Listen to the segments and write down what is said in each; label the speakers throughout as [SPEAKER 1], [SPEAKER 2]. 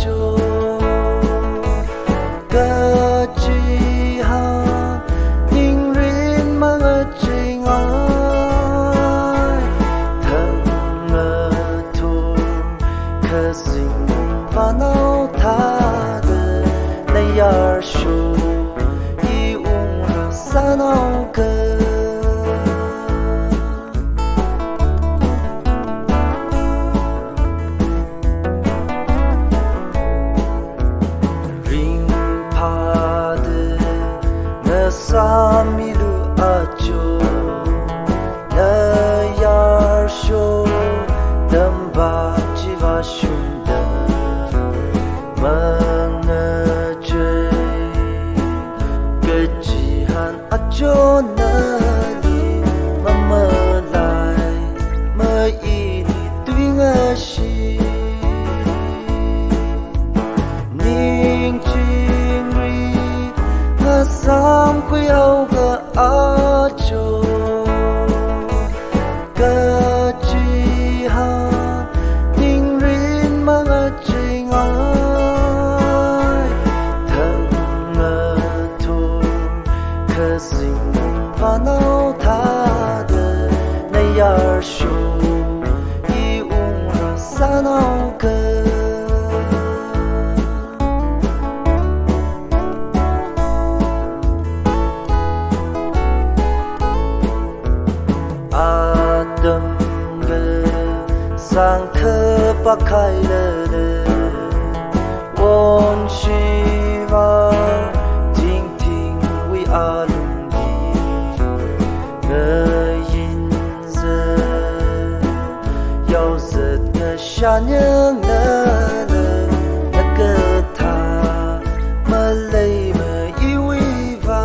[SPEAKER 1] cho cơ chi ha nhìn riêng mang ở trình ai thằng ngờ thu khờ sinh và nấu tha de nay yar shu i un sa nấu cơ Samilu acho na yar sho damba jiva shunda mana je kejihan acho na ni mama lai ma ini tuing ashi ning ching ri sam quy âu gờ a cho cơ chi ha nhìn riêng mang ở trình ai thằng ngờ thu khờ sinh và nấu tha de nay yar shu i un sa nấu cơ Adam ge sang khơ pa khai le le won shiva jing ting we are lungi ge yin ze yao zet ge sha nyang ne ne na ge tha ma lei ma yi we va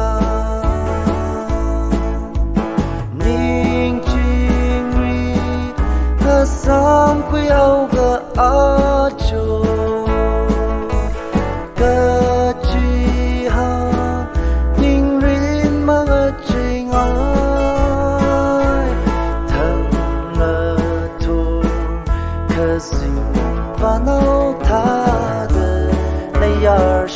[SPEAKER 1] sam quy âu gờ a cho cơ chi ha nhìn riêng mang ở trình ai thằng ngờ thu khờ sinh và nấu tha de nay yar